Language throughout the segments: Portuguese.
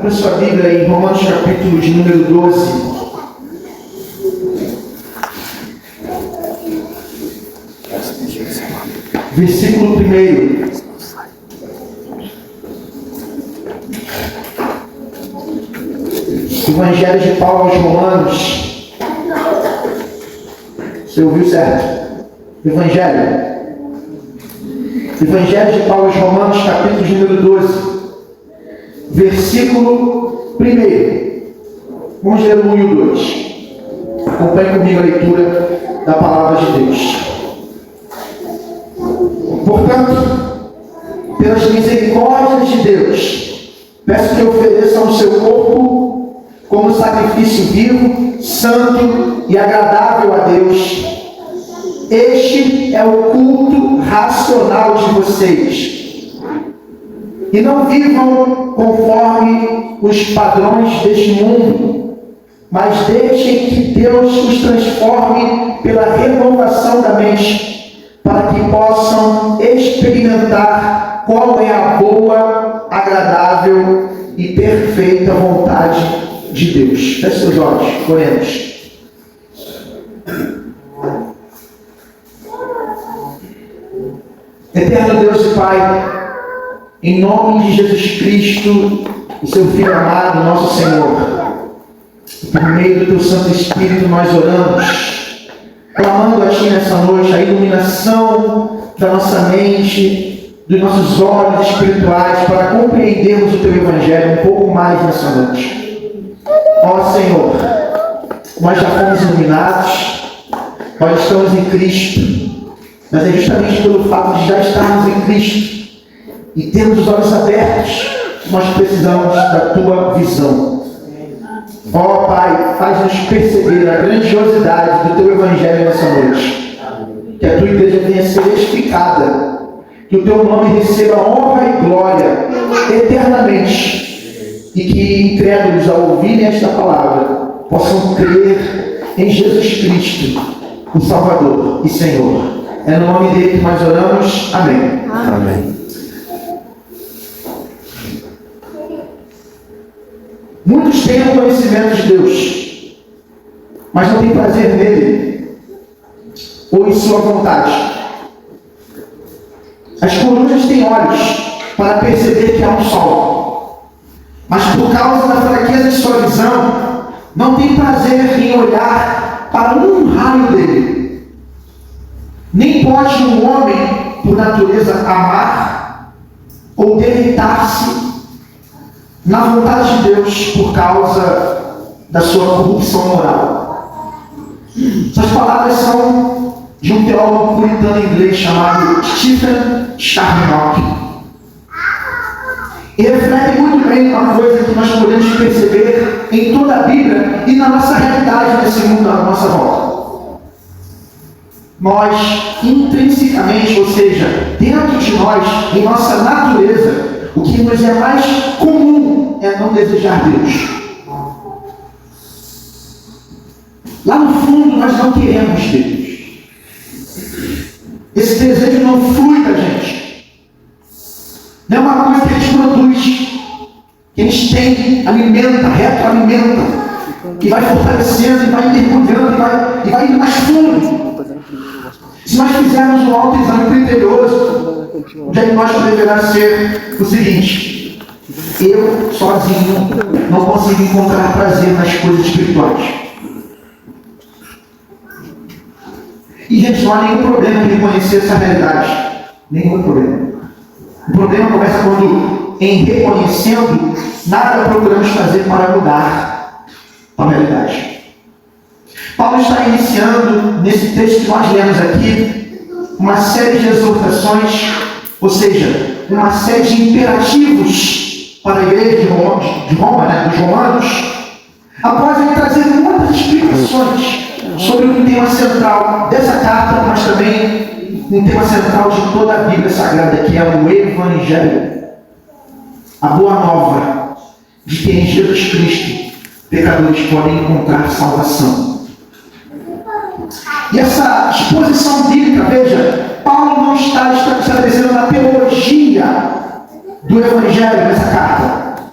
Abra sua Bíblia em Romanos capítulo de número 12. Versículo 1. Evangelho de Paulo aos Romanos. Você ouviu certo? Evangelho de Paulo aos Romanos, capítulo de número 12. Versículo 1. Vamos ler o 1 e o 2. Acompanhe comigo a leitura da palavra de Deus. Portanto, pelas misericórdias de Deus, peço que ofereçam o seu corpo como sacrifício vivo, santo e agradável a Deus. Este é o culto racional de vocês. E não vivam conforme os padrões deste mundo, mas deixem que Deus os transforme pela renovação da mente, para que possam experimentar qual é a boa, agradável e perfeita vontade de Deus. Feche seus olhos, oremos. Eterno Deus e Pai, em nome de Jesus Cristo, o seu Filho amado, nosso Senhor, por meio do teu Santo Espírito nós oramos, clamando a Ti nessa noite a iluminação da nossa mente, dos nossos olhos espirituais, para compreendermos o teu Evangelho um pouco mais nessa noite. Ó Senhor, nós já fomos iluminados, nós estamos em Cristo, mas é justamente pelo fato de já estarmos em Cristo e termos os olhos abertos, nós precisamos da Tua visão. Ó Pai, faz-nos perceber a grandiosidade do Teu Evangelho nessa noite. Que a Tua igreja venha a ser edificada, que o Teu nome receba honra e glória eternamente, e que incrédulos, ao ouvirem esta palavra, possam crer em Jesus Cristo, o Salvador e Senhor. É no nome dele que nós oramos. Amém. Amém. Muitos têm o conhecimento de Deus, mas não têm prazer nele ou em sua vontade. As corujas têm olhos para perceber que há um sol, mas por causa da fraqueza de sua visão, não têm prazer em olhar para um raio dele. Nem pode um homem, por natureza, amar ou deleitar-se na vontade de Deus por causa da sua corrupção moral. Essas palavras são de um teólogo puritano inglês chamado Stephen Charnock. E reflete muito bem uma coisa que nós podemos perceber em toda a Bíblia e na nossa realidade nesse mundo à nossa volta. Nós, intrinsecamente, ou seja, dentro de nós, em nossa natureza, o que nos é mais comum é não desejar Deus. Lá no fundo, nós não queremos Deus. Esse desejo não flui da gente. Não é uma coisa que a gente produz, que a gente tem, alimenta, retroalimenta, que vai fortalecendo, e vai mergulhando, e vai indo mais fundo. Se nós fizermos um autoexame criterioso, o diagnóstico deverá ser o seguinte: eu sozinho não consigo encontrar prazer nas coisas espirituais. E gente, não há nenhum problema em reconhecer essa realidade. Nenhum problema. O problema começa quando, em reconhecendo, nada procuramos fazer para mudar a realidade. Paulo está iniciando, nesse texto que nós lemos aqui, uma série de exortações, ou seja, uma série de imperativos para a igreja de Roma, dos romanos, após ele trazer muitas explicações sobre o tema central dessa carta, mas também um tema central de toda a Bíblia Sagrada, que é o Evangelho, a boa nova de que em Jesus Cristo pecadores podem encontrar salvação. E essa exposição bíblica, veja, Paulo não está estabelecendo uma teologia do Evangelho nessa carta.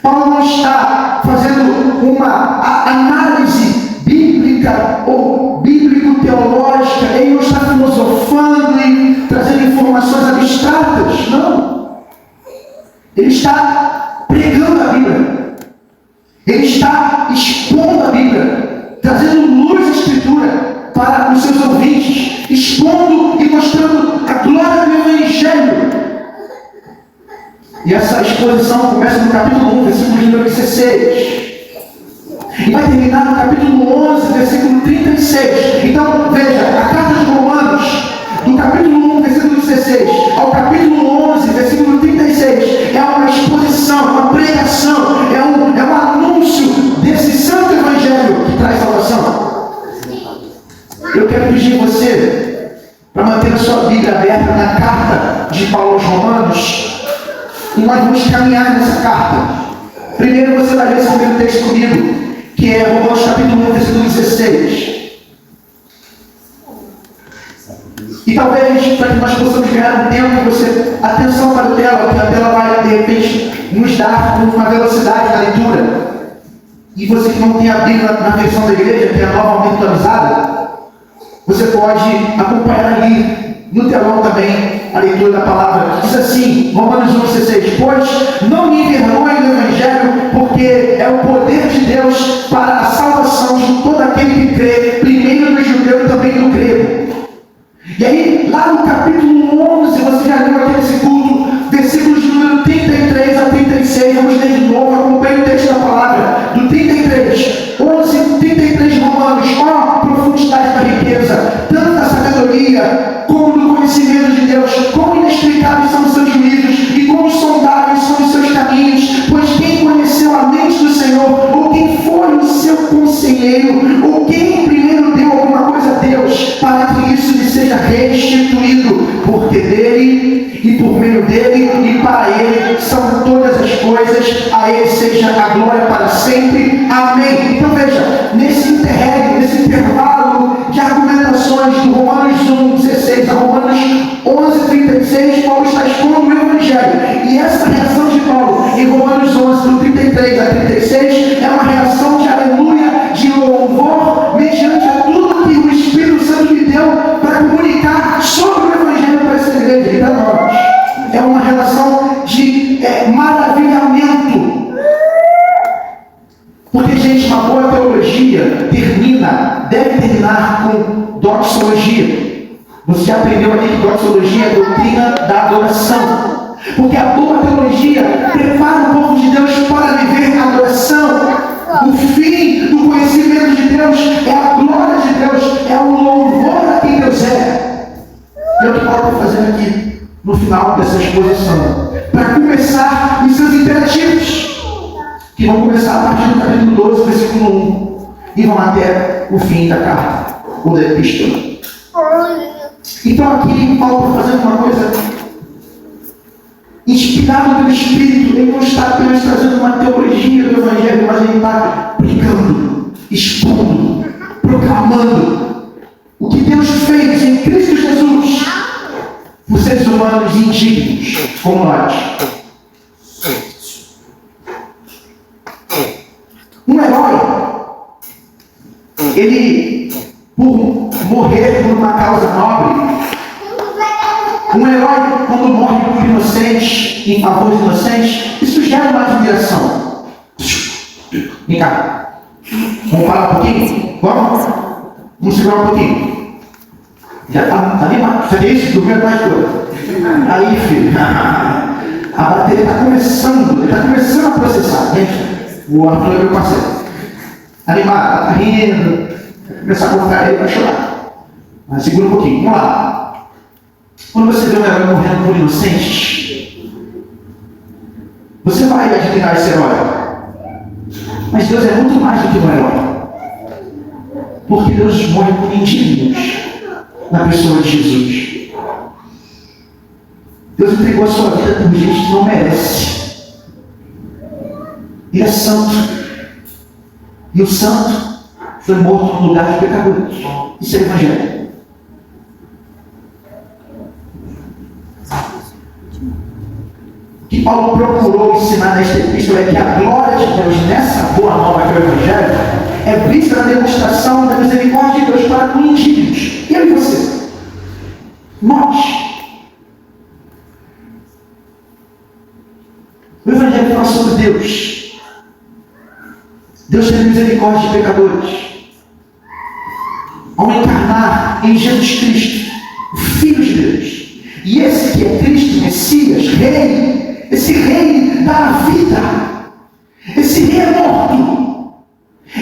Paulo não está fazendo uma análise bíblica ou bíblico-teológica, ele não está filosofando e trazendo informações abstratas, não. Ele está pregando a Bíblia, ele está expondo a Bíblia, trazendo luz à Escritura para os seus ouvintes, expondo e mostrando a glória do Evangelho. E essa exposição começa no capítulo 1, versículo número 16. E vai terminar no capítulo 11, versículo 36. Então, veja, a carta de Romanos, do capítulo 1, versículo 16, ao capítulo 11, versículo 36, é uma exposição, uma pregação, é um anúncio desse santo evangelho que traz salvação. Eu quero pedir você para manter a sua Bíblia aberta na carta de Paulo aos Romanos, e nós vamos caminhar nessa carta. Primeiro você vai ler esse primeiro texto comigo, que é Romanos capítulo 1, versículo 16. E talvez, para que nós possamos ganhar um tempo, você, atenção para a tela, porque a tela vai, de repente, nos dar uma velocidade na leitura. E você que não tem a Bíblia na versão da igreja, que é a nova atualizada, você pode acompanhar ali no telão também a leitura da palavra. Diz assim, Romanos 1,16: pois não me envergonhe do Evangelho, porque é o poder de Deus para a salvação de todo aquele que crê, primeiro do judeu e também do grego. E aí, lá no capítulo 11, você já leu aqui nesse culto, versículos de número 33 a 36, vamos ler de novo, acompanhe o texto da palavra, do 33, 11, 33 de Romanos. Ó, profundidade da riqueza, tanto da sabedoria, como do conhecimento de Deus, como inexplicáveis são os seus juízos, e como insondáveis são os seus caminhos, pois quem conheceu a mente do Senhor, ou quem foi o seu conselheiro, ou quem primeiro deu alguma coisa a Deus, para que isso lhe seja restituído, porque dele, e por meio dele, e para ele, são todas as coisas, a ele seja a glória para sempre. Amém. Então veja, nesse intervalo de argumentações do Romanos 1,16 a Romanos 11,36, Paulo está expondo o Evangelho. E essa reação de Paulo em Romanos 11, do 33 a 36, é uma reação de aleluia, de louvor, mediante a tudo que o Espírito Santo lhe deu para comunicar sobre o Evangelho para essa igreja e para nós. É uma relação de maravilhamento. Porque, gente, uma boa teologia deve terminar com doxologia. Você já aprendeu ali que doxologia é a doutrina da adoração. Porque a boa teologia prepara o povo de Deus para viver a adoração. O fim do conhecimento de Deus é a glória de Deus, é o louvor a quem Deus é. E é o que Paulo está fazendo aqui no final dessa exposição. Para começar os seus imperativos, que vão começar a partir do capítulo 12, versículo 1, e vão até o fim da carta, ou da epístola. Então aqui Paulo está fazendo uma coisa inspirado pelo Espírito. Ele não está apenas trazendo uma teologia do Evangelho, mas ele está pregando, expondo, proclamando o que Deus fez em Cristo Jesus por seres humanos indignos como nós. Um herói, ele, por morrer por uma causa nobre, um herói, quando morre por inocentes, em favor de inocentes, isso gera uma admiração. Vem cá. Vamos parar um pouquinho? Vamos segurar um pouquinho. Já está animado. Você vê isso? Dormiu mais coisa. Aí, filho. A bateria está começando. Ele está começando a processar. O Arthur é meu parceiro. Animado, está rindo. Começar a colocar ele para chorar. Mas segura um pouquinho. Vamos lá. Quando você vê um herói morrendo por inocentes, você vai admirar esse herói. Mas Deus é muito mais do que um herói. Porque Deus morre por indignos na pessoa de Jesus. Deus entregou a sua vida por gente que não merece. Ele é santo. E o santo foi morto no lugar de pecadores. Isso é o Evangelho. O que que Paulo procurou ensinar nesta epístola é que a glória de Deus nessa boa nova que é o Evangelho é vista na demonstração da misericórdia de Deus para com indivíduos. Eu e você. Nós. O Evangelho fala sobre Deus. Deus tem misericórdia de pecadores. Ao encarnar em Jesus Cristo, o Filho de Deus. E esse que é Cristo, Messias, Rei, esse Rei dá a vida. Esse Rei é morto.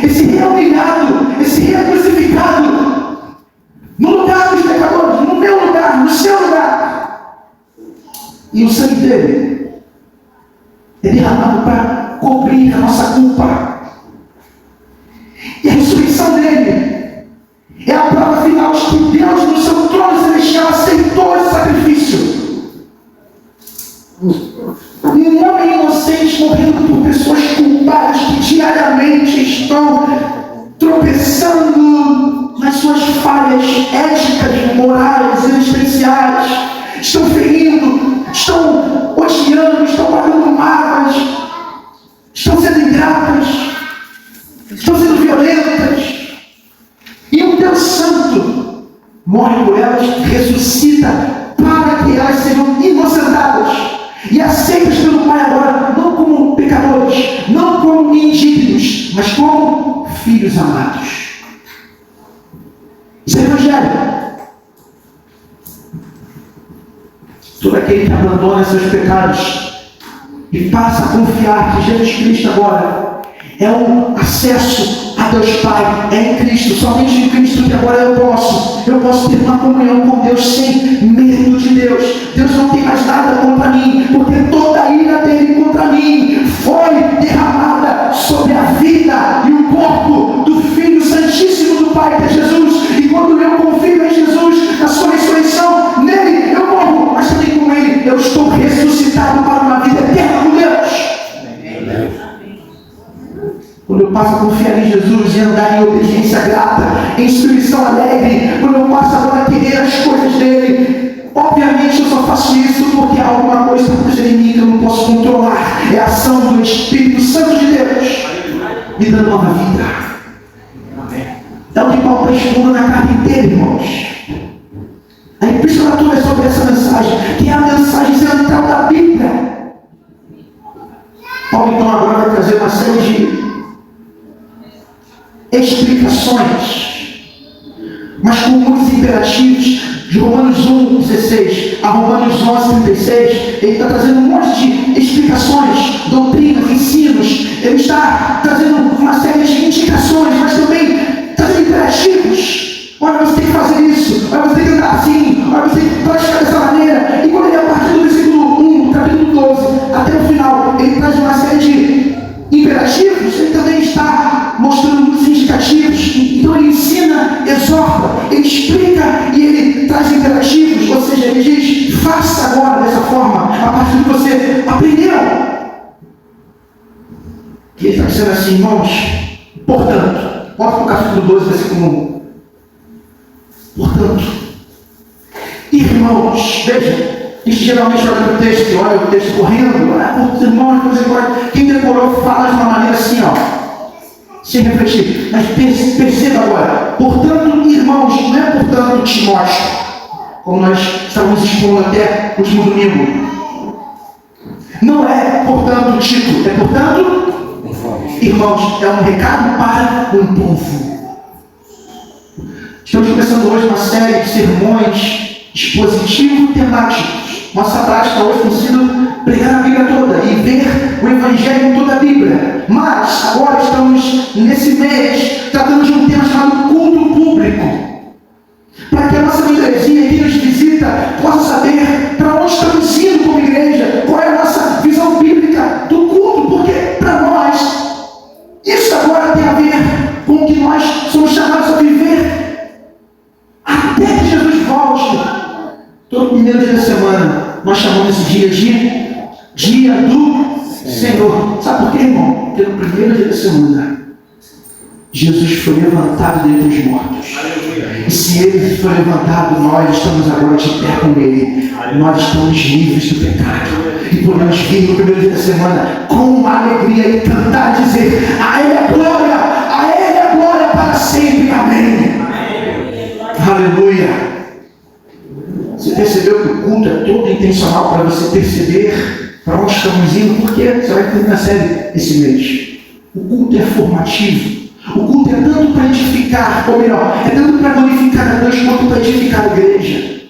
Esse Rei é humilhado. Esse Rei é crucificado. No lugar dos pecadores, no meu lugar, no seu lugar. E o sangue dele é derramado para cobrir a nossa culpa. E a ressurreição dele é a prova final de que Deus, no seu trono celestial, aceitou esse sacrifício. Um homem inocente morrendo por pessoas culpadas que diariamente estão tropeçando nas suas falhas éticas, morais, existenciais, estão ferindo, estão odiando, estão pagando mágoas, estão sendo ingratas, estão sendo violentas. E o Deus Santo morre por elas, ressuscita para que elas sejam inocentadas e aceitas pelo Pai agora, não como pecadores, não como indignos, mas como filhos amados. Isso é Evangelho. Todo aquele que abandona seus pecados e passa a confiar que Jesus Cristo agora é um acesso a Deus Pai, é em Cristo, somente em Cristo que agora eu posso ter uma comunhão com Deus sem medo de Deus. Deus não tem mais nada contra mim, porque toda a ira dele contra mim foi derramada sobre a vida e o corpo do Filho Santíssimo do Pai, que é Jesus. E quando eu confio em Jesus, na sua ressurreição, nele eu morro, mas também com ele eu estou ressuscitado para uma vida eterna com Deus. Quando eu passo a confiar em Jesus e andar em obediência grata, em submissão alegre, quando eu passo agora a querer as coisas dele, obviamente eu só faço isso porque há alguma coisa por em mim que eu não posso controlar. É a ação do Espírito Santo de Deus me dando nova vida. É o que Paulo está expondo na carta inteira, irmãos. A epístola toda é sobre essa mensagem, que é a mensagem central da Bíblia. Paulo então agora vai trazer uma série de explicações, mas com muitos imperativos. De Romanos 1:16 a Romanos 11:36, ele está trazendo um monte de explicações, doutrinas, ensinos. Ele está trazendo uma série de indicações, mas também trazendo imperativos. Olha, você tem que fazer isso, olha, você tem que andar assim, olha, você tem que praticar dessa maneira. E quando ele, a partir do versículo 1, capítulo 12, até o final, ele traz uma série de imperativos, ele também está mostrando muitos indicativos. Então ele ensina, exorta, ele explica e ele traz imperativos, ou seja, ele diz, faça agora dessa forma, a partir do que você aprendeu. E ele está dizendo assim, irmãos, portanto, bota para o capítulo 12, versículo 1. Portanto, irmãos, veja, isso geralmente olha o texto, olha o texto correndo, irmãos, quem decorou fala de uma maneira assim, ó, sem refletir. Mas perceba agora, portanto, irmãos, não é portanto Timóteo, como nós estávamos expondo até o último domingo. Não é portanto Tito, é portanto irmãos, é um recado para um povo. Estamos começando hoje uma série de sermões expositivos temáticos. Nossa prática hoje tem sido pregar a Bíblia toda e ver o Evangelho em toda a Bíblia. Mas agora estamos nesse mês tratando de um tema chamado culto público. Para que a nossa membresia, quem nos visita, possa saber para onde estamos indo como igreja, qual é a nossa visão bíblica do culto, porque para nós isso agora tem a ver com o que nós somos chamados a viver até que Jesus volte. Todo primeiro dia da semana, nós chamamos esse dia de Dia do Senhor. Sabe por quê, irmão? Porque no primeiro dia da semana, Jesus foi levantado dentre os mortos. E se Ele foi levantado, nós estamos agora de pé com Ele. Nós estamos livres do pecado. E podemos vir no primeiro dia da semana com uma alegria e cantar e dizer: a Ele é glória, a Ele é glória para sempre. Amém. Aleluia. Você percebeu que o culto é todo intencional para você perceber para onde estamos indo? Porque você vai ter na série esse mês. O culto é formativo. O culto é tanto para edificar, ou melhor, é tanto para glorificar a Deus quanto para edificar a igreja.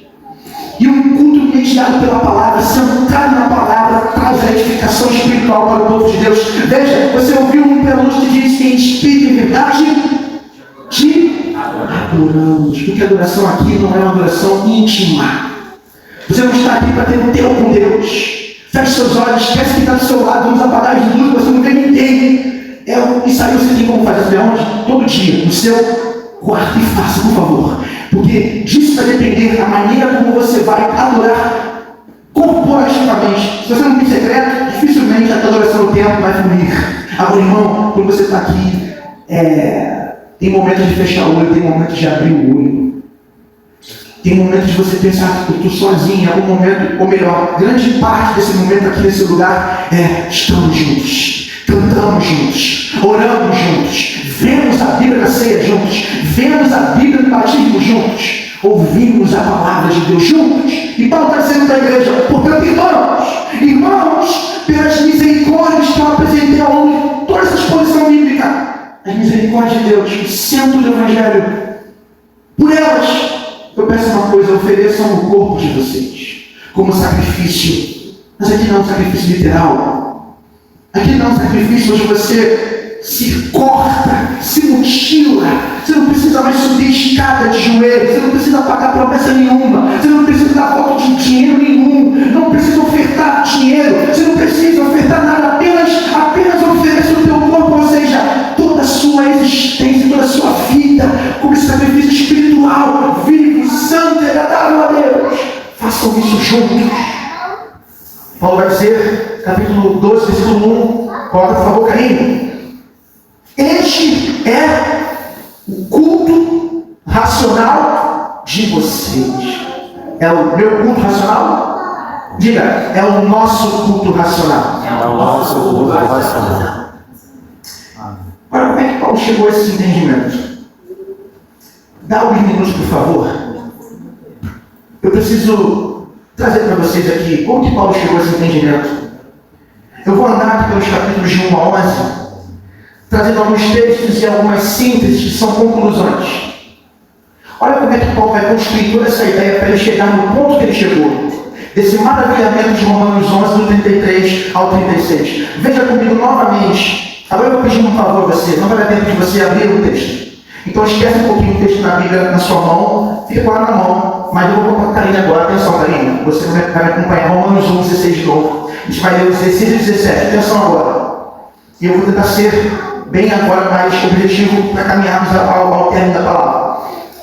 E o culto mediado pela palavra, centrado na palavra, traz a edificação espiritual para o povo de Deus. Veja, você ouviu um pergunta que diz que em espírito e verdade te adoramos. Porque a adoração aqui não é uma adoração íntima. Você não está aqui para ter um tempo com Deus. Feche seus olhos, esquece que está do seu lado, vamos apagar as luzes, você não vê ninguém. E saiu você tem como fazer onde? Todo dia, no seu quarto, e faça, por favor. Porque disso vai depender a maneira como você vai adorar corporativamente. Se você não tem secreto, dificilmente a adoração do tempo vai fluir. Agora, irmão, quando você está aqui, tem momentos de fechar o olho, tem momentos de abrir o olho. Tem momentos de você pensar que eu estou sozinho, em algum momento, ou melhor, grande parte desse momento aqui nesse lugar estamos juntos. Cantamos juntos, oramos juntos, vemos a Bíblia na ceia juntos, vemos a Bíblia no batismo juntos, ouvimos a palavra de Deus juntos. E Paulo está dizendo para a igreja: portanto, irmãos, pelas misericórdias que eu apresentei ao longo de toda essa exposição bíblica, as misericórdias de Deus, o centro do Evangelho, por elas, eu peço uma coisa: ofereçam o corpo de vocês como sacrifício. Mas aqui não é um sacrifício literal. Aqui não é um sacrifício onde você se corta, se mutila. Você não precisa mais subir escada de joelho. Você não precisa pagar promessa nenhuma. Você não precisa dar voto de dinheiro nenhum. Não precisa ofertar dinheiro. Você não precisa ofertar nada. Apenas ofereça o teu corpo, ou seja, toda a sua existência, toda a sua vida, como sacrifício espiritual, vivo, santo e agradável a Deus. Façam isso juntos. Paulo vai dizer, capítulo 12, versículo 1, coloca por favor, carinho. Este é o culto racional de vocês. É o meu culto racional? Diga, é o nosso culto racional. É o nosso culto racional. Agora, como é que Paulo chegou a esse entendimento? Dá alguns minutos, por favor. Eu preciso trazer para vocês aqui como que Paulo chegou a esse entendimento. Eu vou andar aqui pelos capítulos de 1 a 11, trazendo alguns textos e algumas sínteses que são conclusões. Olha como é que Paulo vai construir toda essa ideia para ele chegar no ponto que ele chegou. Desse maravilhamento de Romanos 11, do 33 ao 36. Veja comigo novamente. Agora eu vou pedir um favor a você. Não vai dar tempo de você abrir o texto. Então esquece um pouquinho o texto na Bíblia na sua mão. Fica com ela na mão. Mas eu vou colocar a Karine agora. Atenção, Karine. Você vai me acompanhar. Romanos 11, 16 de novo. A gente vai ler os 16 e 17. Atenção agora. E eu vou tentar ser bem agora mais objetivo para caminharmos ao término da palavra.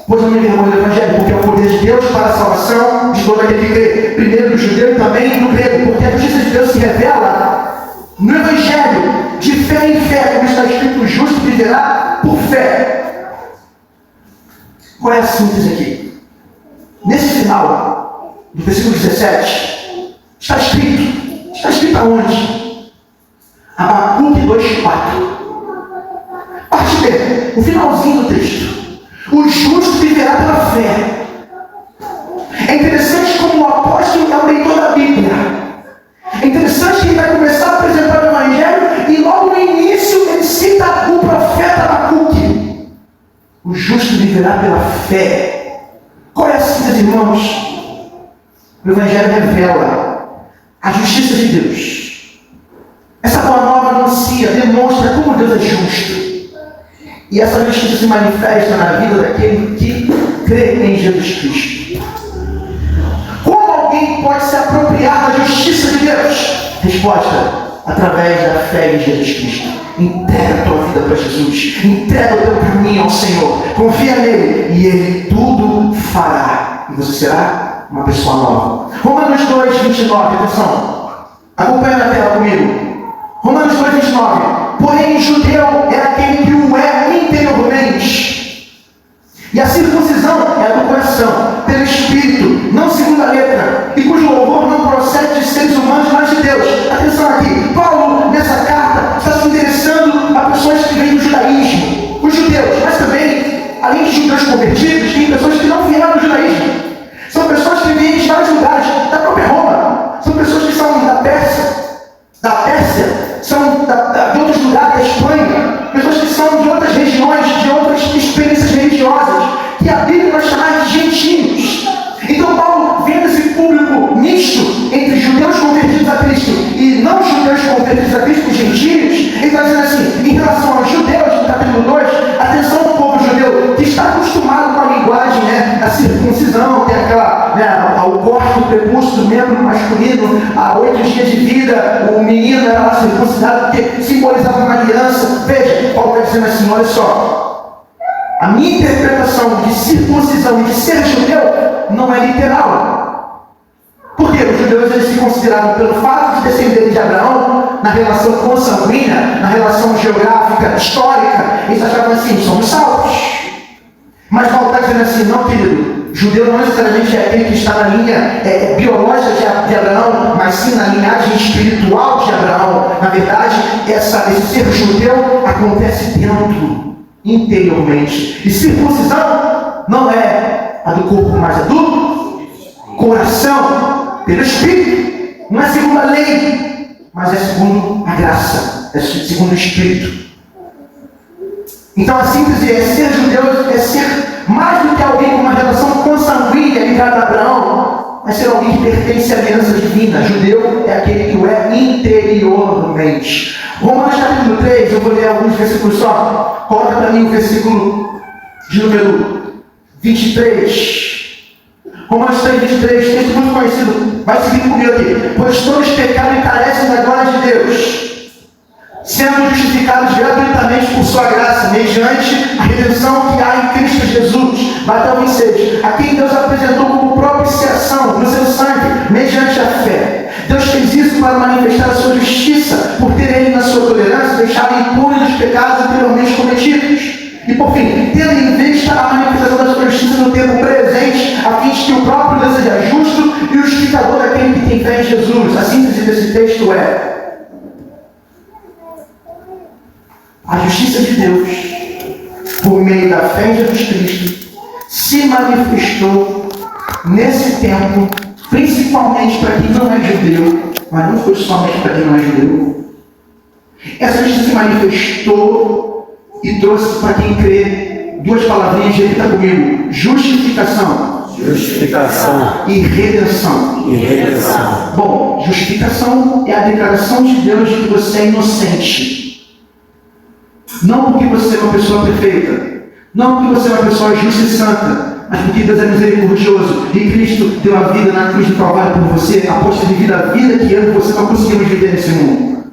Pois não me envergonho do Evangelho, porque é o poder de Deus para a salvação de todo aquele que crê. Primeiro do judeu e também do grego. Porque a justiça de Deus se revela no Evangelho, de fé em fé, como está escrito: o justo viverá por fé. Qual é a síntese aqui? Nesse final do versículo 17, está escrito aonde? Abacuque 2,4. Parte B, o finalzinho do texto. O justo viverá pela fé. É interessante como o apóstolo é o leitor da Bíblia. É interessante que ele vai começar a apresentar o Evangelho e logo no início ele cita o profeta Abacuque. O justo viverá pela fé. Qual é a síntese, irmãos? O Evangelho revela a justiça de Deus. Essa boa nova anuncia, demonstra como Deus é justo. E essa justiça se manifesta na vida daquele que crê em Jesus Cristo. Como alguém pode se apropriar da justiça de Deus? Resposta: através da fé em Jesus Cristo. Entrega a tua vida para Jesus. Entrega o teu caminho ao Senhor. Confia nele e ele tudo fará. E você será uma pessoa nova. Romanos 2, 29. Atenção. Acompanha na tela comigo. Romanos 2, 29. Porém, o judeu é aquele que o é interiormente. judeus, mas também, além de judeus convertidos, tem pessoas que não vieram do judaísmo. São pessoas que vêm de vários lugares, da própria Roma. São pessoas que são da Pérsia, são de outros lugares, da Espanha. Pessoas que são de outras regiões, de outras experiências religiosas, que a Bíblia vai chamar de gentios. Então Paulo, vendo esse público misto entre judeus convertidos a Cristo e não judeus convertidos a Cristo, gentios, ele está dizendo assim, em relação aos judeus, no capítulo 2, atenção ao povo judeu, que está acostumado com a linguagem, da circuncisão, tem aquela, o corte do prepúcio do membro masculino, há 8 dias de vida, o menino era lá circuncidado, porque simbolizava uma aliança. Veja, Paulo está dizendo assim, olha só, a minha interpretação de circuncisão e de ser judeu não é literal. Porque os judeus eles se consideravam, pelo fato de descenderem de Abraão, na relação consanguínea, na relação geográfica, histórica, eles achavam assim, somos salvos. Mas Paulo está dizendo assim, não, querido, judeu não necessariamente é aquele que está na linha biológica de Abraão, mas sim na linhagem espiritual de Abraão. Na verdade, esse ser judeu acontece dentro, interiormente. E circuncisão não é a do corpo, mas a do coração, pelo Espírito. Não é segundo a lei, mas é segundo a graça, é segundo o Espírito. Então a síntese é ser judeu, é ser mais do que alguém com uma relação consanguínea ligada a Abraão, mas ser alguém que pertence à aliança divina. Judeu é aquele que o é interiormente. Romanos capítulo 3, eu vou ler alguns versículos só. Coloca para mim o versículo de número 23. Romanos 3, 23, texto muito conhecido. Vai seguir comigo aqui. Pois todos pecaram e carecem da glória de Deus, sendo justificados gratuitamente por sua graça, mediante a redenção que há em Cristo Jesus. Até o 26. A quem Deus apresentou como propiciação no seu sangue, mediante a fé. Deus fez isso para manifestar a sua justiça, por ter Ele, na sua tolerância, deixado impunes os pecados anteriormente cometidos. E por fim, tendo em vista a manifestação da sua justiça no tempo presente, a fim de que o próprio Deus seja justo e o justificador daquele que tem fé em Jesus. A síntese desse texto é: a justiça de Deus, por meio da fé em Jesus Cristo, se manifestou nesse tempo, principalmente para quem não é judeu, mas não foi somente para quem não é judeu. Essa justiça se manifestou e trouxe para quem crê duas palavrinhas, repita comigo: justificação. Justificação E redenção. e redenção. Bom, justificação é a declaração de Deus de que você é inocente. Não porque você é uma pessoa perfeita, não porque você é uma pessoa justa e santa, mas porque Deus é misericordioso e Cristo deu a vida na cruz do Calvário por você, após ter vivido a vida que eu e você não conseguimos viver nesse mundo.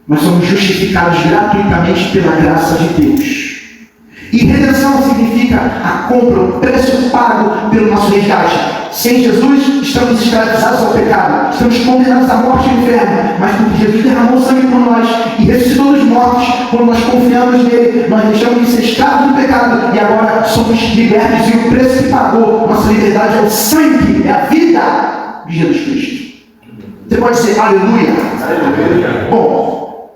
Nós somos justificados gratuitamente pela graça de Deus. E redenção significa a compra, o preço pago pelo nosso resgate. Sem Jesus, estamos escravizados ao pecado, estamos condenados à morte e ao inferno. Mas porque Jesus derramou sangue por nós e ressuscitou dos mortos, quando nós confiamos nele, nós deixamos de ser escravos do pecado e agora somos libertos. E o preço que pagou nossa liberdade é o sangue, é a vida de Jesus Cristo. Você pode dizer aleluia? Aleluia. Bom,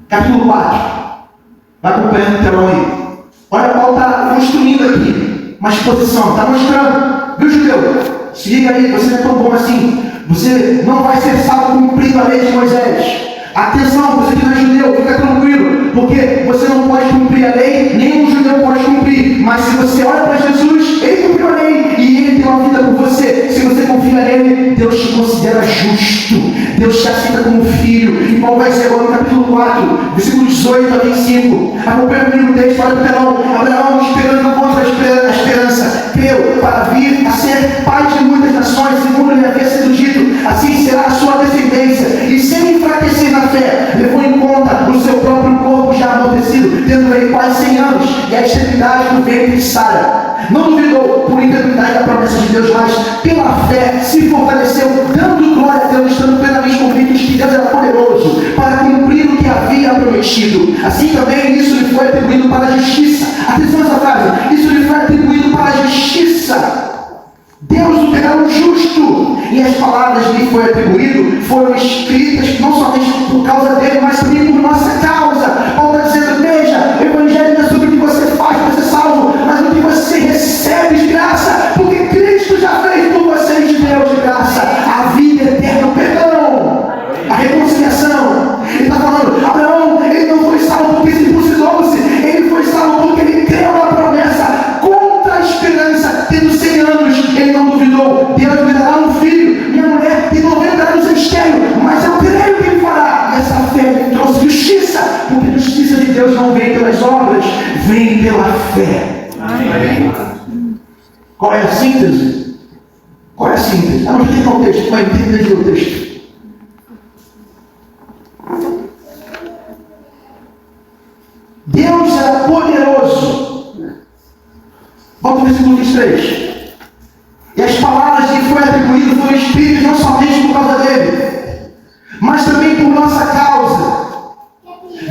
capítulo 4. Vai acompanhando o telão aí. Olha, Paulo está construindo aqui uma exposição, está mostrando. Viu, judeu? Se liga aí, você não é tão bom assim. Você não vai ser salvo cumprindo a lei de Moisés. Atenção, você que não é judeu, fica tranquilo, porque você não pode cumprir a lei, nenhum judeu pode cumprir. Mas se você olha para Jesus, ele cumpriu a lei e ele deu a vida por você. Se você confia nele, Deus te considera justo, Deus te aceita como filho. E Paulo vai dizer agora no capítulo 4, versículo 18 a 25. Acompanha comigo o texto, olha para o telão. Abraão, esperando contra a esperança, creu para vir a ser pai de muitas nações, segundo lhe havia sido dito. Assim será a sua descendência. E sem enfraquecer na fé, levou em conta o seu próprio corpo já amortecido, tendo ele quase 100 anos, e a extremidade do ventre de Sara. Não duvidou por incredulidade da promessa de Deus, mas pela fé se fortaleceu, dando glória a Deus, estando plenamente convicto de que Deus era poderoso para cumprir o que havia prometido. Assim também isso lhe foi atribuído para a justiça. Atenção a essa frase: isso lhe foi atribuído para a justiça. Deus o terá o justo, e as palavras que lhe foi atribuído foram escritas não somente por causa dele, mas também por nossa causa. Paulo está dizendo: veja, o evangelho das obras, vem pela fé. Amém. Qual é a síntese? Qual é a síntese? Vamos ler o texto, vai entender o texto. Deus era poderoso. Volta ao versículo 23. E as palavras que foi atribuído foram escritas não somente por causa dele, mas também por nossa causa,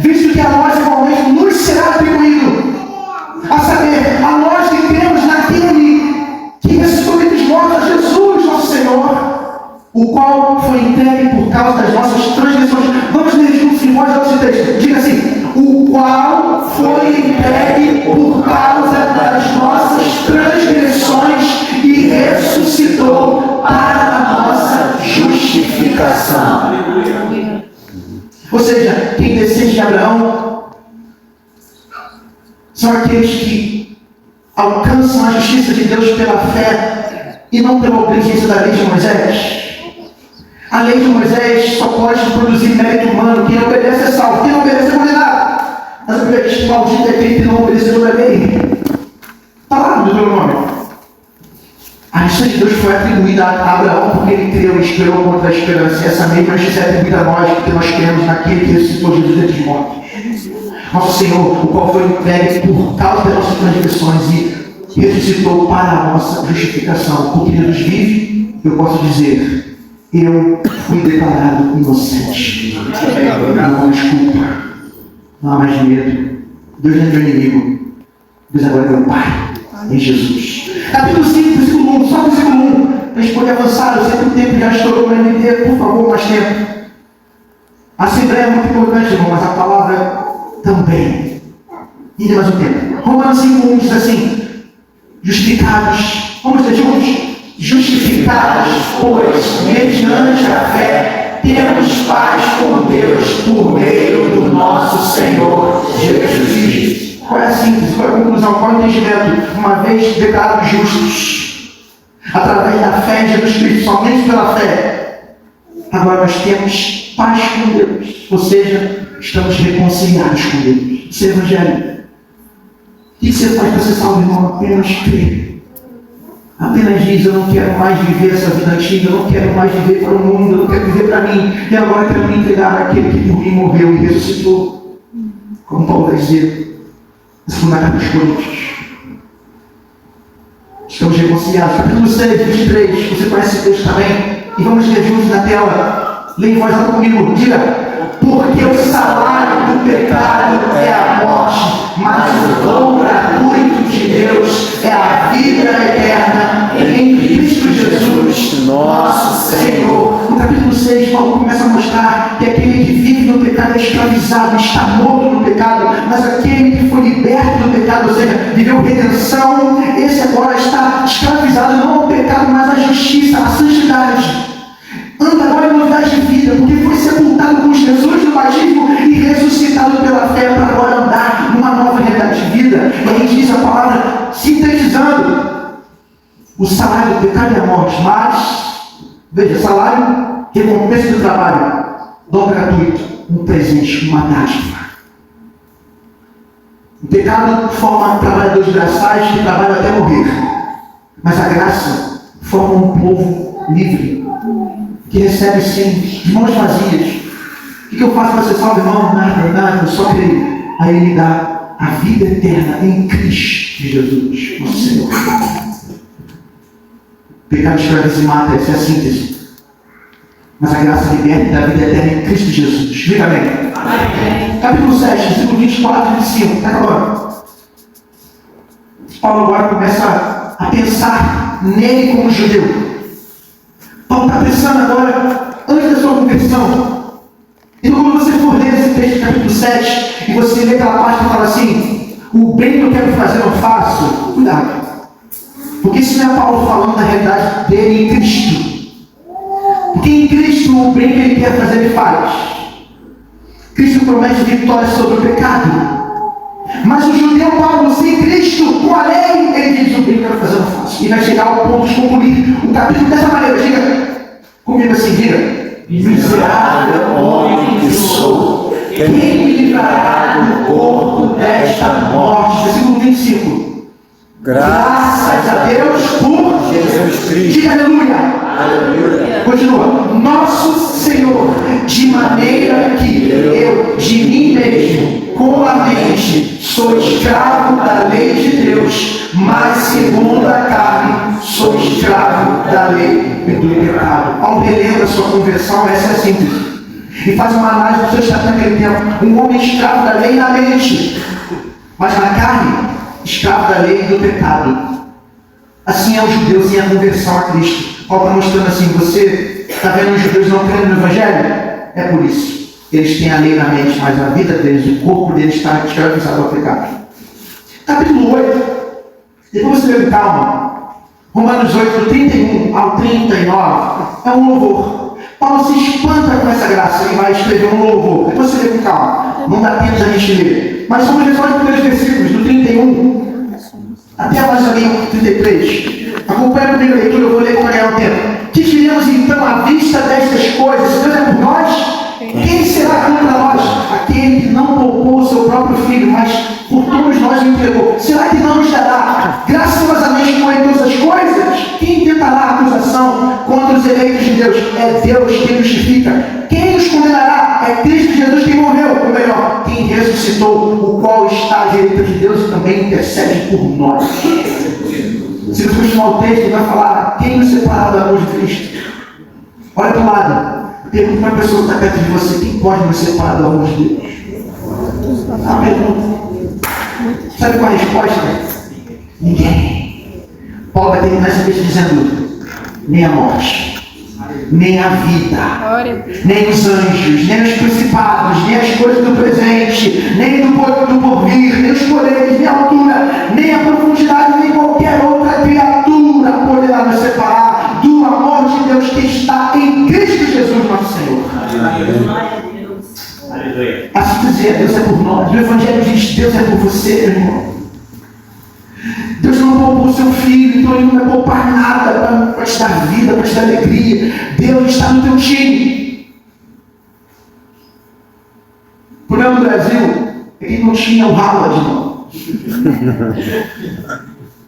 visto que a nós igualmente nos será atribuído, a saber, a nós que cremos naquele que ressuscitou dentre os mortos, a Jesus, nosso Senhor, o qual foi entregue por causa das nossas transgressões. Vamos ler juntos em voz alta esse texto. Diga assim: o qual foi entregue por causa das nossas transgressões e ressuscitou para a nossa justificação. Ou seja, quem descende de Abraão são aqueles que alcançam a justiça de Deus pela fé e não pela obediência da lei de Moisés. A lei de Moisés só pode produzir mérito humano. Quem obedece é salvo, quem não obedece é condenado. Mas a Bíblia diz que maldito é aquele que não obedeceu a lei. Está lá no Deuteronômio. A justiça de Deus foi atribuída a Abraão porque ele creu e esperou contra a esperança. E essa mesma justiça é atribuída a nós porque nós cremos naquele que ressuscitou Jesus dentre os mortos. Nosso Senhor, o qual foi entregue por causa das nossas transgressões e ressuscitou para a nossa justificação. Porque Deus vive, eu posso dizer: eu fui declarado inocente. Não há mais culpa, não há mais medo. Deus não é meu inimigo. Deus agora é meu Pai, em Jesus. Capítulo 5, versículo 1, só o versículo 1. A gente pode avançar, eu sei que o tempo já estourou para mim inteiro, por favor, mais tempo. A Assembleia é muito importante, irmão, mas a palavra também. E mais um tempo. Romanos 5, 1 diz assim: justificados, vamos ler juntos? Justificados, pois, mediante a fé, temos paz com Deus por meio do nosso Senhor Jesus Cristo. Qual é a síntese? Qual é a conclusão? Qual é o entendimento? Uma vez declarados justos, através da fé em Jesus Cristo, somente pela fé, agora nós temos paz com Deus. Ou seja, estamos reconciliados com Deus. Isso é evangelho. O que você faz para ser salvo, irmão? Apenas crer. Apenas diz: eu não quero mais viver essa vida antiga, eu não quero mais viver para o mundo, eu não quero viver para mim, e agora quero me entregar àquele que por mim morreu e ressuscitou. Como Paulo vai dizer, na segunda carta dos Coríntios. Estamos reconciliados. Capítulo 6, 23, você conhece esse texto também? E vamos ler juntos na tela. Leia em voz alta comigo, diga: porque o salário do pecado é a morte, mas o dom gratuito de Deus é a vida eterna em Cristo Jesus, nosso Senhor. No capítulo 6, Paulo começa a mostrar que aquele que vive no pecado é escravizado, está morto no pecado, mas aquele que foi liberto do pecado, ou seja, viveu redenção, esse agora está escravizado não ao pecado, mas à justiça, à santidade. Anda agora em novidade de vida, porque foi sepultado com Jesus no batismo e ressuscitado pela fé para agora andar numa nova realidade de vida. E aí diz a palavra, sintetizando: o salário do pecado é a morte, mas, veja, salário, recompensa do trabalho, dom gratuito, um presente, uma dádiva. O pecado forma trabalhadores braçais que trabalham até morrer, mas a graça forma um povo livre, que recebe sim, de mãos vazias. O que eu faço para ser salvo, irmão? Nada, só creio. Aí Ele dá a vida eterna em Cristo Jesus, nosso Senhor. O pecado escraviza e mata, essa é a síntese. Mas a graça liberta e dá a vida eterna em Cristo Jesus. Diga amém. Amém. Capítulo 7, versículo 24 e 25. Está agora. Paulo agora começa a pensar nele como judeu. Paulo está pensando agora, antes da sua conversão. Então, quando você for ler esse texto do capítulo 7, e você lê aquela parte que fala assim: o bem que eu quero fazer eu faço, cuidado. Porque isso não é Paulo falando da realidade dele em Cristo. Porque em Cristo o bem que ele quer fazer ele faz. Cristo promete vitória sobre o pecado. Mas o judeu Paulo, sem Cristo, com a lei, ele diz: o bem que eu quero fazer eu faço. E vai chegar ao ponto de concluir o capítulo dessa maneira. Diga comigo assim, diga: miserável homem que sou, quem me livrará do corpo desta morte? Versículo 25. Graças a Deus por Jesus Cristo. Diga aleluia. Aleluia. Continua. Nosso Senhor, de maneira que eu, de mim mesmo, com a mente, sou escravo da lei de Deus, mas segundo a carne, sou escravo da lei do pecado. Ao relembrar a sua conversão, essa é simples. E faz uma análise do seu estado naquele tempo. Um homem escravo da lei na mente, mas na carne, escravo da lei e do pecado. Assim é os judeus em a conversão a Cristo. Paulo está mostrando assim, você está vendo os judeus não crendo no Evangelho? É por isso. Eles têm a lei na mente, mas a vida deles, o corpo deles está escravizado ao pecado. Capítulo 8. Depois você lê com calma. Romanos 8, do 31 ao 39. É um louvor. Paulo se espanta com essa graça e vai escrever um louvor. Depois você lê com calma. Não dá tempo de a gente ler. Mas vamos ler só os primeiros versículos, do 31 até mais ou menos 33. Acompanha comigo a leitura, eu vou ler para ganhar o tempo. Que diremos então à vista destas coisas? Se Deus é por nós, quem será contra nós? Aquele que não poupou o seu próprio filho, mas por todos nós o entregou. Será que não nos dará graciosamente com ele todas as coisas? Quem tentará a acusação contra os eleitos de Deus? É Deus quem nos justifica. Quem nos condenará? É Cristo Jesus quem morreu, ou melhor, quem ressuscitou, o qual está à direita de Deus e também intercede por nós. Se você continuar o texto, ele vai falar: quem nos separará do amor de Cristo? Olha para o lado. Pergunta para a pessoa que está perto de você: quem pode nos separar do amor de Deus? A pergunta. Sabe qual é a resposta? Ninguém. Paulo vai terminar essa vez dizendo: nem a morte, nem a vida, nem os anjos, nem os principados, nem as coisas do presente, nem do porvir, nem os poderes, nem a altura, nem a profundidade, nem qualquer outra criatura poderá nos separar do amor de Deus que está em Cristo Jesus, nosso Senhor. Assim dizer, Deus é por nós. O Evangelho diz: Deus é por você, meu irmão. Deus não poupou o seu filho, então Ele não vai poupar nada para te dar vida, para te dar alegria. Deus está no teu time. O problema do Brasil é que não tinha o Haaland, não.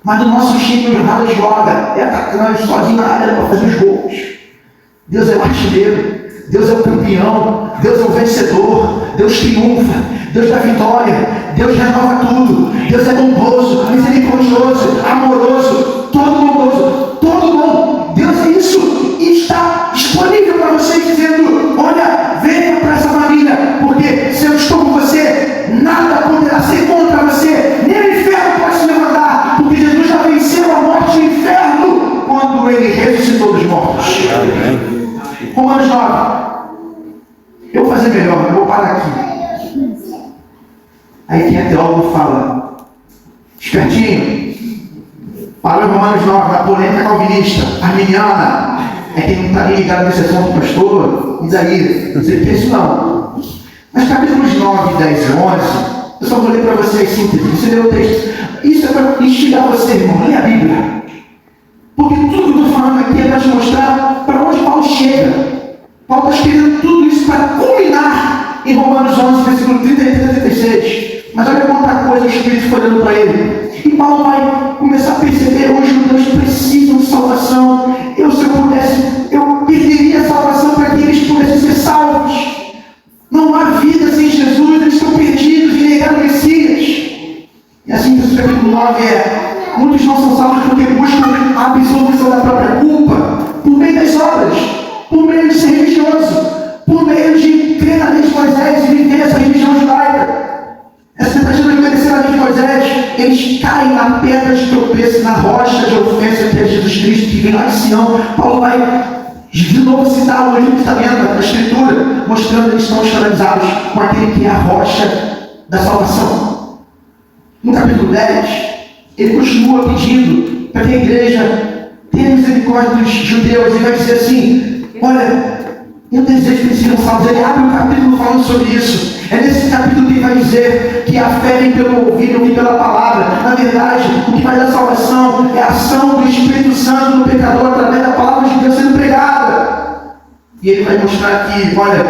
Mas no nosso time o Haaland joga, é atacante, sozinho na área para fazer os gols. Deus é o artilheiro. Deus é o campeão, Deus é o vencedor, Deus triunfa, Deus dá vitória, Deus renova tudo, Deus é bondoso, misericordioso, amoroso, todo bondoso, todo bom. Deus é isso e está disponível para vocês, dizendo: olha, venha para essa família, porque se eu estou com você, nada poderá ser contra você, nem o inferno pode se levantar, porque Jesus já venceu a morte e o inferno quando Ele ressuscitou dos mortos. Amém. Romanos 9. Eu vou fazer melhor, eu vou parar aqui. Aí quem é teólogo fala: espertinho, parou em Romanos 9, da polêmica calvinista, arminiana. É quem não está ligado nesse assunto, pastor, e daí? Você pensa não. Mas capítulos 9, 10 e 11, eu só vou ler para vocês síntese. Você lê o texto. Isso é para instigar você, irmão. Lê a Bíblia. Porque tudo que eu estou falando aqui é para te mostrar para onde Paulo chega. Paulo está escrevendo tudo isso para culminar em Romanos 11, versículo 33 e 36. Mas olha quanta coisa o Espírito foi dando para ele. E Paulo vai começar a perceber: hoje os judeus precisam de salvação. Se eu pudesse, eu perderia a salvação para que eles pudessem ser salvos. Não há vida sem Jesus, eles estão perdidos e negaram o Messias. E assim, o capítulo 9 é: muitos não são salvos porque buscam a absolvição da própria culpa por meio das obras, por meio de ser religioso, por meio de crer na lei de Moisés e viver essa religião judaica. Essa tentativa de obedecer a lei de Moisés, eles caem na pedra de tropeço, na rocha de ofensa que é Jesus Cristo, que vem lá de Sião. Paulo vai de novo citar o Antigo Testamento, da Escritura, mostrando que eles estão escravizados com aquele que é a rocha da salvação. No capítulo 10, ele continua pedindo para que a igreja tenha misericórdia dos judeus e vai dizer assim: olha, eu desejo que eles sejam salvos. Ele abre um capítulo falando sobre isso. É nesse capítulo que ele vai dizer que a fé vem pelo ouvido e pela palavra. Na verdade, o que vai dar salvação é a ação do Espírito Santo no pecador através da palavra de Deus sendo pregada. E ele vai mostrar que, olha,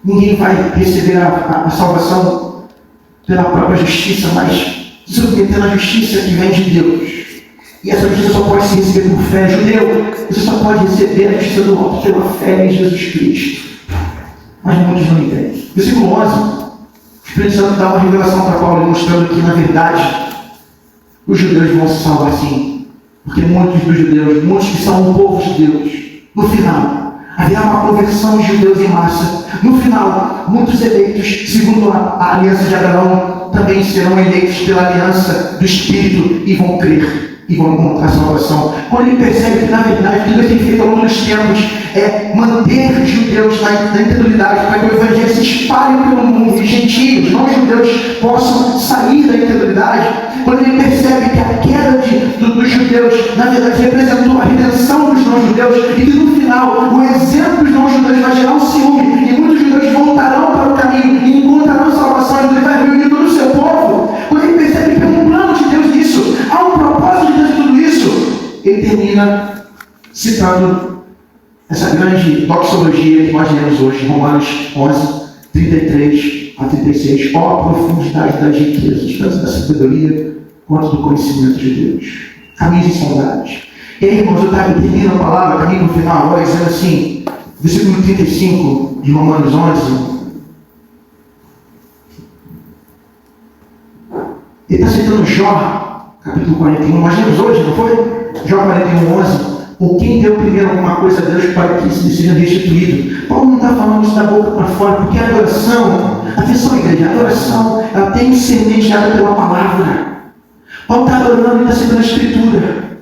Ninguém vai receber a salvação pela própria justiça, mas submetendo a justiça que vem de Deus. E essa justiça só pode se receber por fé. Judeu, você só pode receber a justiça do alto pela fé em Jesus Cristo. Mas muitos não entendem. Versículo 11, o Espírito Santo dá uma revelação para Paulo, mostrando que, na verdade, os judeus vão se salvar sim. Porque muitos dos judeus, muitos que são o povo de Deus, no final, haverá uma conversão de judeus em massa. No final, muitos eleitos, segundo a aliança de Abraão, também serão eleitos pela aliança do Espírito e vão crer e vão encontrar salvação. Quando ele percebe que, na verdade, o que Deus tem feito ao longo dos tempos é manter os judeus na incredulidade, para que o Evangelho se espalhe pelo mundo, e gentios, não judeus, possam sair da incredulidade. Quando ele percebe que a queda dos judeus, na verdade, representou a redenção dos não-judeus, e que no final, o exemplo dos não-judeus vai gerar um ciúme, e muitos judeus voltarão para o caminho e encontrarão salvação, e ele vai reunir todo o seu povo. Quando ele percebe que há um plano de Deus nisso, há um propósito de Deus em tudo isso, ele termina citando essa grande doxologia que nós lemos hoje, Romanos 11, 33 a 36. Ó a profundidade das riquezas, tanto da sabedoria quanto do conhecimento de Deus. Caminhos insondáveis. E aí, irmãos, eu termino a palavra, caminho no final, agora dizendo assim, versículo 35 de Romanos 11. Ele está citando Jó, capítulo 41. Nós lemos hoje, não foi? Jó 41, 11. Ou quem deu primeiro alguma coisa a Deus para que isso seja restituído? Paulo não está falando isso da boca para fora, porque a adoração, atenção igreja, a adoração, ela tem que ser mediada pela palavra. Paulo está adorando e está citando a Escritura.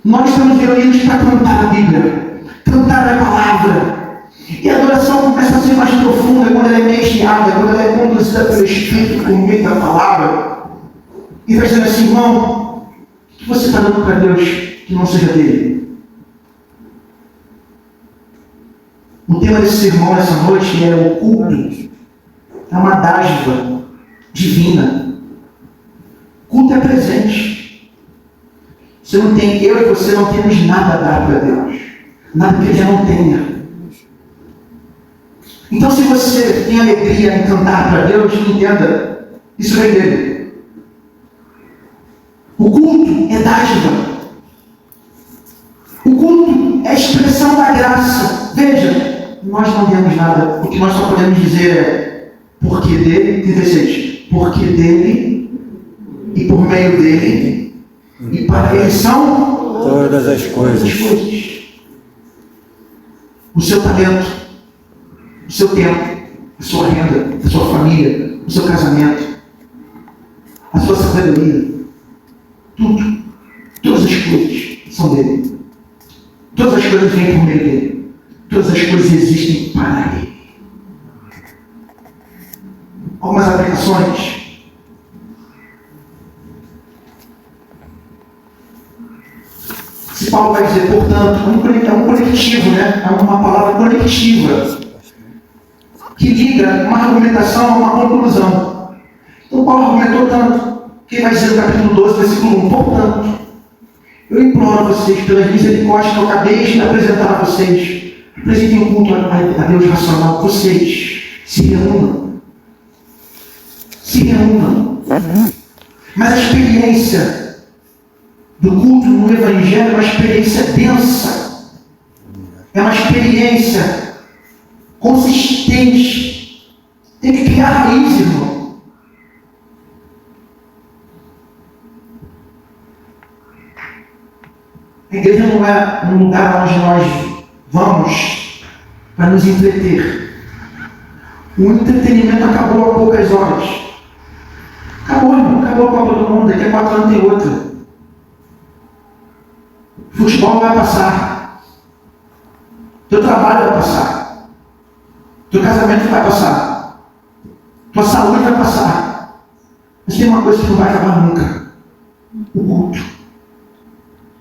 Nós estamos reunidos para cantar a Bíblia, cantar a palavra. E a adoração começa a ser mais profunda quando ela é mediada, quando ela é conduzida pelo Espírito por meio da palavra. E vai dizendo assim, irmão, o que você está dando para Deus que não seja dele? O tema desse sermão nessa noite é o culto. É uma dádiva divina. Culto é presente. Você não tem, eu e você não temos nada a dar para Deus. Nada que Ele já não tenha. Então, se você tem alegria em cantar para Deus, entenda, isso vem dele. O culto é dádiva. O culto é a expressão da graça. Veja, nós não temos nada. O que nós só podemos dizer é, porque dele, 36, porque dele e por meio dele e para ele são todas as coisas. O seu talento, o seu tempo, a sua renda, a sua família, o seu casamento, a sua sabedoria, tudo, todas as coisas são dele. Todas as coisas vêm por meio dele. Todas as coisas existem para ele. Algumas aplicações. Se Paulo vai dizer, portanto, é um coletivo, né? É uma palavra coletiva que liga uma argumentação a uma conclusão. Então Paulo argumentou tanto que ele vai dizer no capítulo 12, versículo 1, portanto, eu imploro a vocês, pelas misericórdias que eu acabei de apresentar a vocês, apresentem um culto a Deus racional. Vocês se reúnam. Se reúnam. Mas a experiência do culto no Evangelho é uma experiência densa. É uma experiência consistente. Tem que criar raiz, irmão. A igreja não é um lugar onde nós vamos para nos entreter. O entretenimento acabou há poucas horas. Acabou, irmão. Acabou a Copa do Mundo. Daqui a 4 anos tem outra. Futebol vai passar. Teu trabalho vai passar. Teu casamento vai passar. Tua saúde vai passar. Mas tem uma coisa que não vai acabar nunca. O culto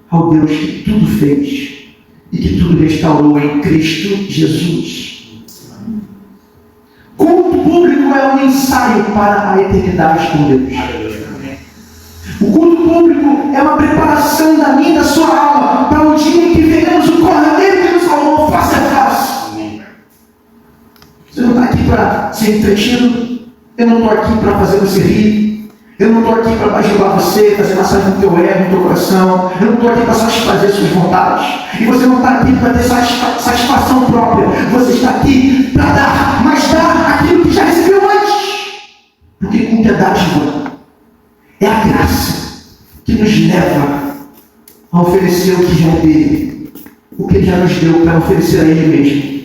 ao Deus que tudo fez e que tudo restaurou em Cristo Jesus. Culto público é um ensaio para a eternidade com Deus. O culto público é uma preparação da minha e da sua alma para o dia em que veremos o Cordeiro que nos salvou face a face. Você não está para ser entretido, eu não estou aqui para fazer você rir, eu não estou aqui para bajular você, fazer massagem no teu ego, no teu coração, eu não estou aqui para satisfazer suas vontades, e você não está aqui para ter satisfação própria, você está aqui para dar, mas dar aquilo que já recebeu antes, porque culto é dádiva, é a graça que nos leva a oferecer o que já é dele, o que ele já nos deu para oferecer a ele mesmo.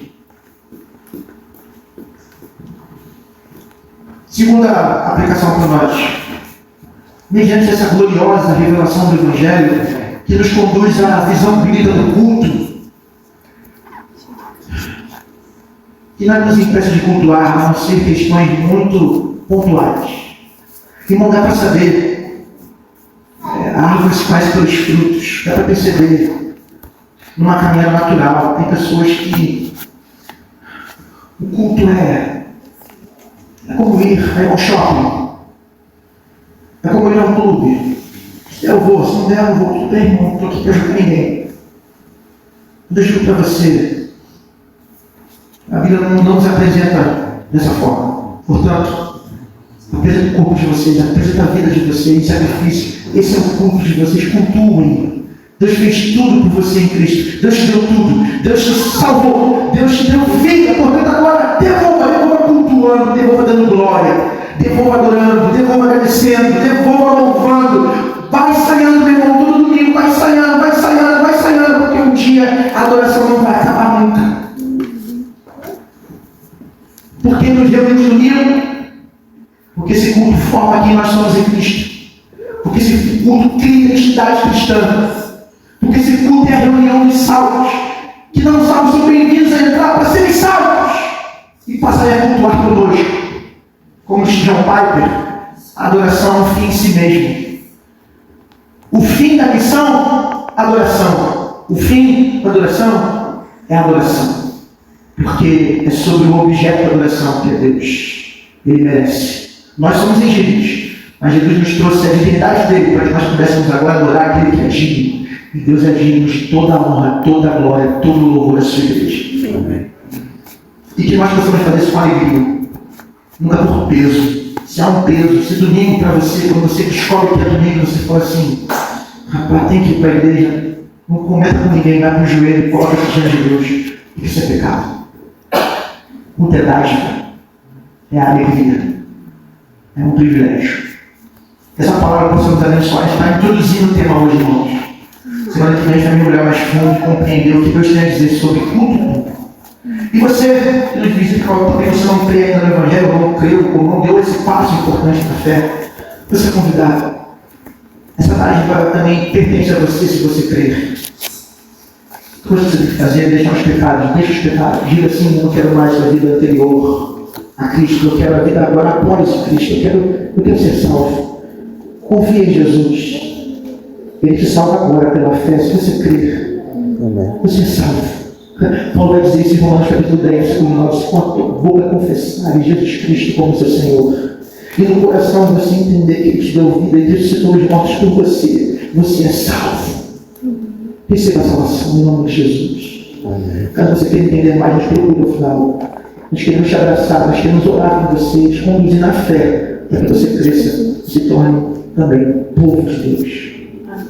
Segunda aplicação para nós, mediante essa gloriosa revelação do Evangelho, que nos conduz à visão bíblica do culto, que não nos impede de cultuar, a não ser questões muito pontuais. E não dá para saber, a árvore se faz pelos frutos, dá para perceber, numa caminhada natural. Tem pessoas que o culto é como ir ao shopping, é como ir ao clube. Se der eu vou, se não der eu vou, tudo bem, irmão, não estou aqui para ajudar ninguém. Eu digo para você, a Bíblia não nos apresenta dessa forma. Portanto, apresenta o corpo de vocês, apresenta a vida de vocês em sacrifício. Esse é o culto de vocês, cultuem. Deus fez tudo por você em Cristo. Deus te deu tudo. Deus te salvou. Deus te deu vida. Portanto, agora devolva cultuando, devolva dando glória, devolva adorando, devolva agradecendo, devolva louvando. Vai ensaiando, meu irmão, todo domingo, vai ensaiando, porque um dia a adoração não vai acabar nunca. Por que nos reunimos no domingo? Porque esse culto forma quem nós somos em Cristo. Porque esse culto cria identidade cristã. Porque esse culto é a reunião dos salvos, que não salvos são bem-vindos a entrar para serem salvos e passarem a cultuar conosco. Como diz John Piper, a adoração é um fim em si mesmo. O fim da missão, adoração. O fim da adoração é adoração. Porque é sobre o objeto da adoração que é Deus. Ele merece. Nós somos ingeridos, mas Jesus nos trouxe a divindade dele para que nós pudéssemos agora adorar aquele que é digno. E Deus é digno de toda a honra, toda a glória, todo o louvor da sua igreja. Amém. E que nós possamos fazer isso com alegria, nunca por peso. Se há um peso, se domingo para você, quando você descobre que é domingo, você fala assim, rapaz, tem que ir para a igreja, não comenta com ninguém, vai para o joelho, coloca-se diante de Deus. Isso é pecado. Culto é dádiva, é a alegria, é um privilégio. Essa palavra possamos abençoar, está introduzindo o tema hoje, irmãos. Semana que vem a gente vai mergulhar mais fundo e compreender o que Deus tem a dizer sobre culto público. E você, nos diz que porque você não crê ainda no Evangelho, ou não creu, ou não deu esse passo importante na fé, você é convidado. Essa dádiva também pertence a você se você crer. O que você tem que fazer é deixar os pecados, deixa os pecados. Diga assim, eu não quero mais a vida anterior a Cristo, eu quero a vida agora após Cristo, eu quero ser salvo. Confie em Jesus. Ele te salva agora pela fé, se você crer. Amém. Você é salvo. Paulo vai dizer isso em Romanos capítulo 10, com nós, com a tua boca confessar Jesus Cristo como seu Senhor. E no coração você entender que Ele te deu vida e ressuscitou os mortos por você. Você é salvo. Receba a salvação em nome de Jesus. Amém. Caso você queira entender mais, nos procure no final. Nós queremos te abraçar, nós queremos orar por você, te conduzir na fé, para que você cresça, se torne também povo de Deus.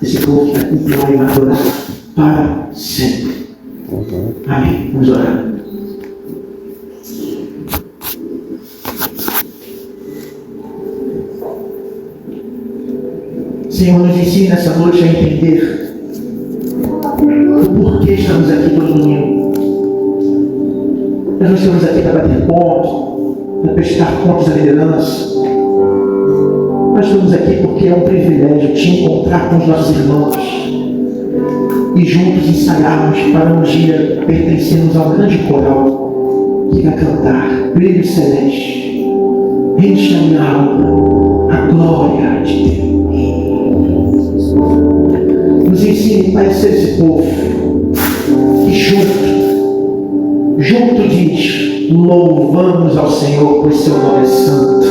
Esse povo que vai cultuar e adorar para sempre. Amém. Vamos orar. Senhor, nos ensine nessa noite a entender o porquê estamos aqui todo domingo. Nós não estamos aqui para bater pontos, para prestar contas à liderança. Nós estamos aqui porque é um privilégio te encontrar com os nossos irmãos e juntos ensaiarmos para um dia pertencermos ao grande coral que vai cantar brilho celeste, enche a minha alma a glória de Deus. Nos ensine a ser esse povo que junto diz, louvamos ao Senhor, pois seu nome é santo.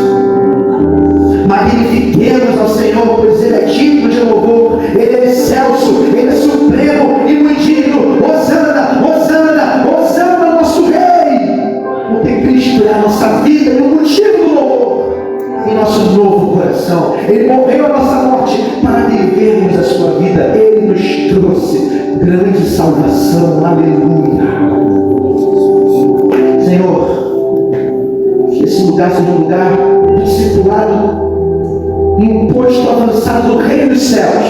Magnifiquemos ao Senhor, pois Ele é digno de louvor, Ele é excelso, Ele é supremo e muito digno. Hosana, Hosana, Hosana, nosso Rei, porque Cristo é a nossa nossa vida e o motivo do louvor em nosso novo coração. Ele morreu a nossa morte para vivermos a sua vida. Ele nos trouxe grande salvação. Aleluia. Senhor, que esse lugar seja um lugar discipulado e um posto avançado do reino dos céus,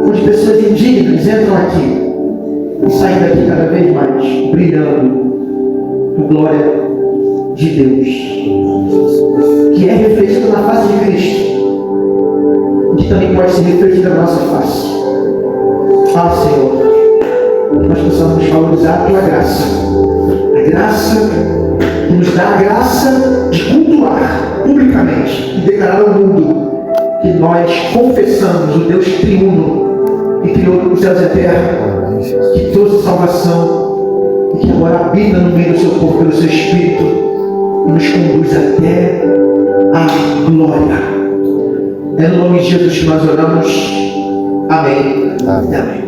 onde pessoas indignas entram aqui e saem daqui cada vez mais brilhando com glória de Deus, que é refletido na face de Cristo, que também pode ser refletido na nossa face. Ah, Senhor, que nós possamos valorizar a Tua graça, a graça que nos dá a graça de cultuar publicamente e declarar ao mundo que nós confessamos o Deus triuno e criou os céus e a terra, que trouxe salvação e que agora habita no meio do seu povo pelo seu Espírito e nos conduz até a glória. É no nome de Jesus que nós oramos. Amém. Amém.